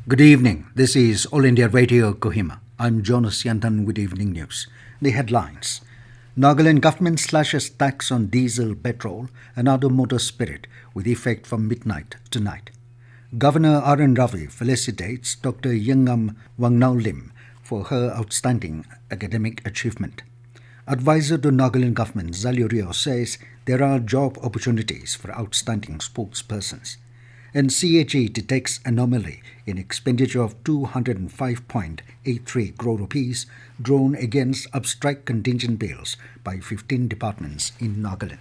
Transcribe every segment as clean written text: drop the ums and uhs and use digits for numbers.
Good evening. This is All India Radio Kohima. I'm Jonas Yantan with evening news. The headlines. Nagaland Government slashes tax on diesel, petrol and other motor spirit with effect from midnight tonight. Governor RN Ravi felicitates Dr Yingngam Wangnaolim for her outstanding academic achievement. Advisor to Nagaland Government Zhaleo Rio says there are job opportunities for outstanding sportspersons. And CAG detects anomaly in expenditure of 205.83 crore rupees drawn against Abstract Contingent Bills by 15 departments in Nagaland.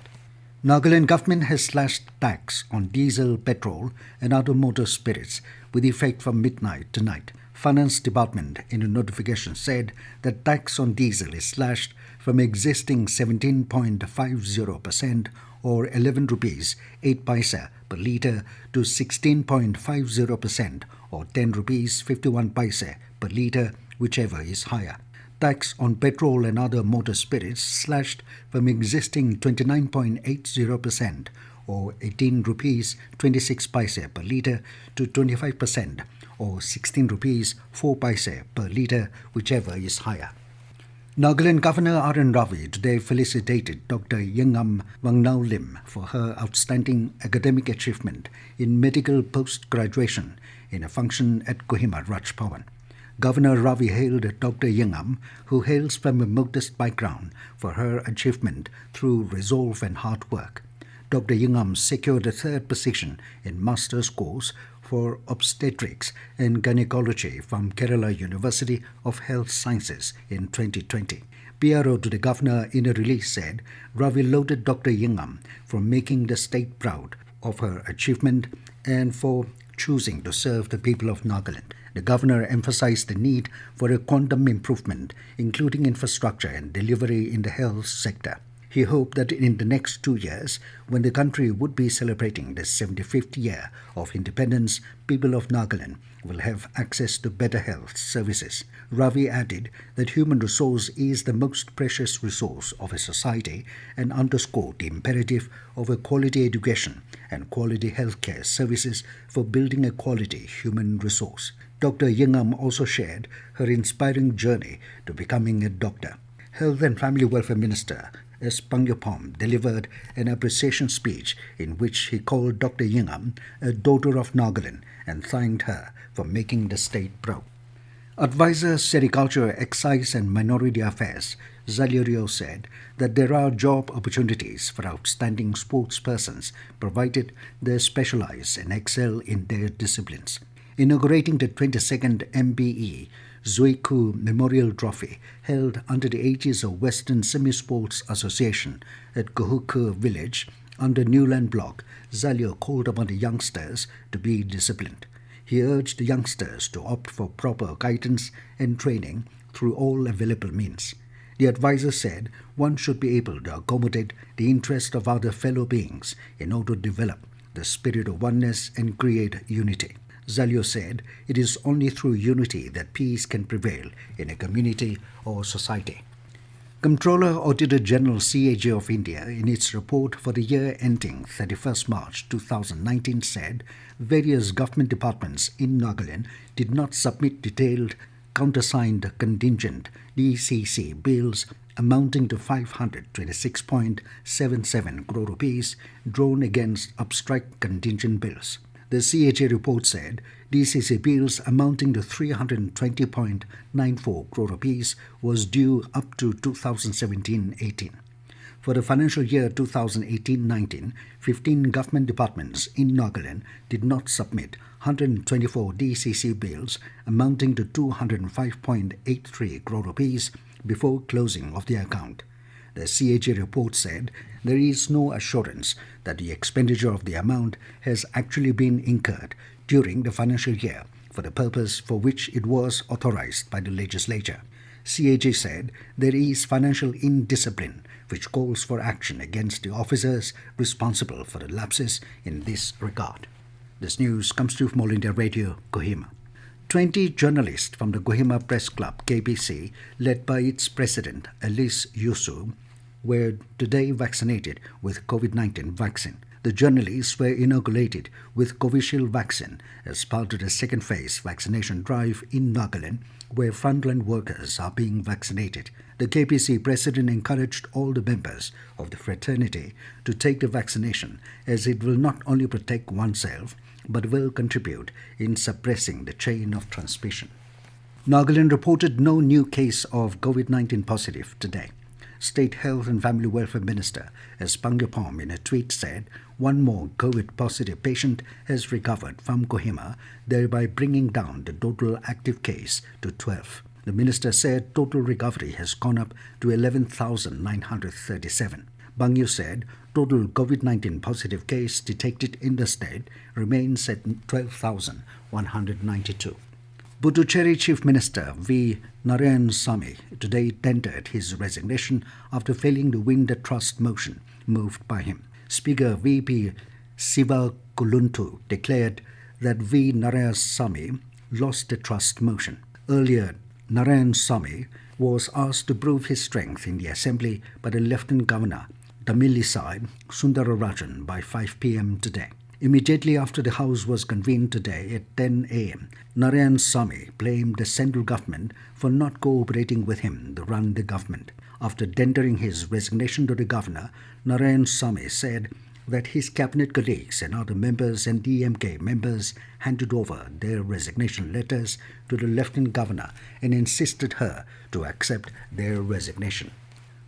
Nagaland Government has slashed tax on diesel, petrol and other motor spirits with effect from midnight tonight. Finance Department in a notification said that tax on diesel is slashed from existing 17.50% or 11 rupees 8 paisa per litre to 16.50% or 10 rupees 51 paisa per litre, whichever is higher. Tax on petrol and other motor spirits slashed from existing 29.80% or 18 rupees 26 paisa per litre to 25% or 16 rupees 4 paisa per litre, whichever is higher. Nagaland Governor RN Ravi today felicitated Dr Yingngam Wangnaolim for her outstanding academic achievement in medical post-graduation in a function at Kohima Raj Bhavan. Governor Ravi hailed Dr Yingngam, who hails from a modest background, for her achievement through resolve and hard work. Dr Yingngam secured a third position in master's course for obstetrics and gynecology from Kerala University of Health Sciences in 2020. PRO to the governor in a release said Ravi lauded Dr Yingngam for making the state proud of her achievement and for choosing to serve the people of Nagaland. The governor emphasized the need for a quantum improvement, including infrastructure and delivery in the health sector. He hoped that in the next 2 years, when the country would be celebrating the 75th year of independence, people of Nagaland will have access to better health services. Ravi added that human resource is the most precious resource of a society and underscored the imperative of a quality education and quality healthcare services for building a quality human resource. Dr Yingngam also shared her inspiring journey to becoming a doctor. Health and Family Welfare Minister S. Pangyapom delivered an appreciation speech in which he called Dr Yingngam a daughter of Nagaland and thanked her for making the state proud. Advisor Sericulture, Excise and Minority Affairs Zhaleo Rio said that there are job opportunities for outstanding sportspersons provided they specialize and excel in their disciplines. Inaugurating the 22nd MBE Zuiku Memorial Trophy held under the aegis of Western Semi-Sports Association at Kohuku Village under Newland Block, Zhaleo called upon the youngsters to be disciplined. He urged the youngsters to opt for proper guidance and training through all available means. The advisor said one should be able to accommodate the interest of other fellow beings in order to develop the spirit of oneness and create unity. Zhaleo said it is only through unity that peace can prevail in a community or society. Comptroller Auditor General CAG of India in its report for the year ending 31st March 2019 said various government departments in Nagaland did not submit detailed countersigned contingent DCC bills amounting to 526.77 crore rupees drawn against Abstract Contingent Bills. The CAG report said DCC bills amounting to 320.94 crore rupees was due up to 2017-18. For the financial year 2018-19, 15 government departments in Nagaland did not submit 124 DCC bills amounting to 205.83 crore rupees before closing of the account. The CAG report said there is no assurance that the expenditure of the amount has actually been incurred during the financial year for the purpose for which it was authorized by the legislature. CAG said there is financial indiscipline which calls for action against the officers responsible for the lapses in this regard. This news comes to you from All India Radio, Kohima. 20 journalists from the Kohima Press Club, KBC, led by its president, Alice Yusu, were today vaccinated with COVID-19 vaccine. The journalists were inoculated with Covishield vaccine as part of the second phase vaccination drive in Nagaland, where frontline workers are being vaccinated. The KPC president encouraged all the members of the fraternity to take the vaccination, as it will not only protect oneself but will contribute in suppressing the chain of transmission. Nagaland reported no new case of COVID-19 positive today. State Health and Family Welfare Minister S. Pangapom in a tweet said one more COVID-positive patient has recovered from Kohima, thereby bringing down the total active case to 12. The minister said total recovery has gone up to 11,937. Bangyu said total COVID-19 positive case detected in the state remains at 12,192. Buducherry Chief Minister V. Narayanasamy today tendered his resignation after failing to win the trust motion moved by him. Speaker V.P. Sivakuluntu declared that V. Narayanasamy lost the trust motion. Earlier, Narayanasamy was asked to prove his strength in the Assembly by the Lieutenant Governor Tamilisai Sundararajan by 5 p.m. today. Immediately after the House was convened today at 10 a.m., Narayanasamy blamed the central government for not cooperating with him to run the government. After tendering his resignation to the governor, Narayanasamy said that his cabinet colleagues and other members and DMK members handed over their resignation letters to the Lieutenant Governor and insisted her to accept their resignation.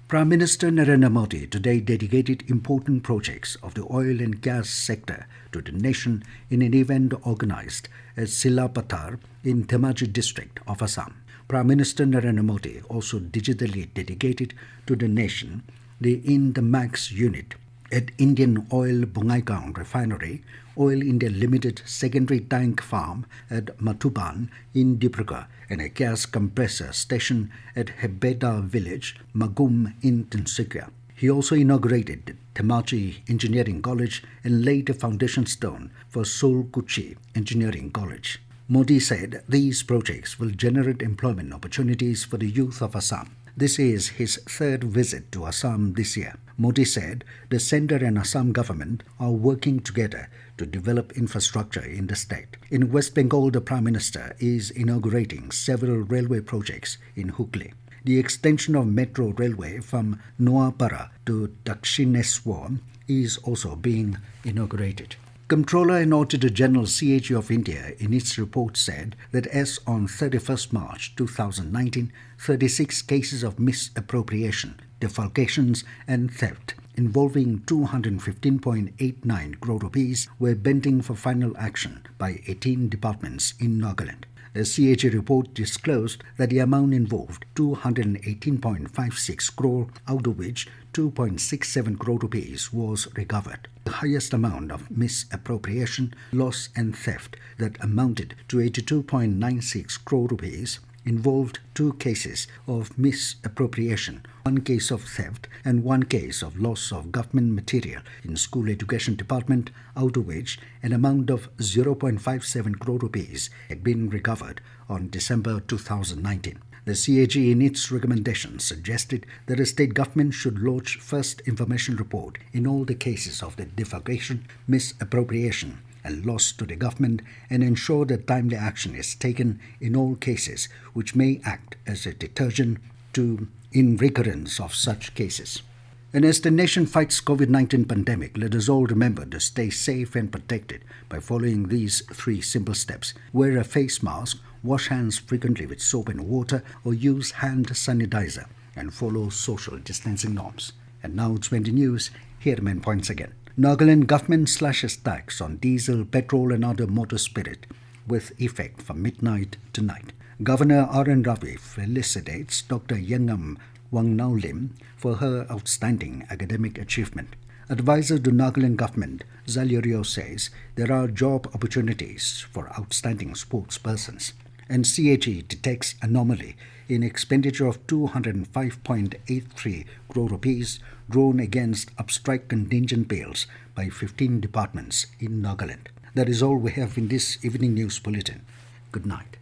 Prime Minister Narendra Modi today dedicated important projects of the oil and gas sector to the nation in an event organized at Silapathar in Dhemaji district of Assam. Prime Minister Narendra Modi also digitally dedicated to the nation the In the Max unit at Indian Oil Bongaigaon Refinery, Oil India Limited secondary tank farm at Mathuban in Dibrugarh, and a gas compressor station at Hebeda village, Magum in Tinsukia. He also inaugurated Dhemaji Engineering College and laid a foundation stone for Solkuchi Engineering College. Modi said these projects will generate employment opportunities for the youth of Assam. This is his third visit to Assam this year. Modi said the centre and Assam government are working together to develop infrastructure in the state. In West Bengal, the Prime Minister is inaugurating several railway projects in Hooghly. The extension of metro railway from Noapara to Dakshineswar is also being inaugurated. Comptroller and Auditor General CAG of India in its report said that as on 31st March 2019, 36 cases of misappropriation, defalcations and theft involving 215.89 crore rupees were pending for final action by 18 departments in Nagaland. The CAG report disclosed that the amount involved 218.56 crore, out of which 2.67 crore rupees was recovered. The highest amount of misappropriation, loss and theft that amounted to 82.96 crore rupees involved 2 cases of misappropriation, 1 case of theft and 1 case of loss of government material in school education department, out of which an amount of 0.57 crore rupees had been recovered on December 2019. The CAG in its recommendations suggested that the state government should lodge first information report in all the cases of the defalcation, misappropriation and loss to the government, and ensure that timely action is taken in all cases which may act as a deterrent in recurrence of such cases. And as the nation fights COVID-19 pandemic, let us all remember to stay safe and protected by following these 3 simple steps. Wear a face mask, wash hands frequently with soap and water, or use hand sanitizer, and follow social distancing norms. And now it's 20 news. Here are the main points again. Nagaland Government slashes tax on diesel, petrol and other motor spirit with effect from midnight tonight. Governor RN Ravi felicitates Dr Yingngam Wangnaolim for her outstanding academic achievement. Advisor to Nagaland Government, Zhaleo Rio says there are job opportunities for outstanding sportspersons. And CAG detects anomaly in expenditure of 205.83 crore rupees drawn against Abstract Contingent Bills by 15 departments in Nagaland. That is all we have in this evening news bulletin. Good night.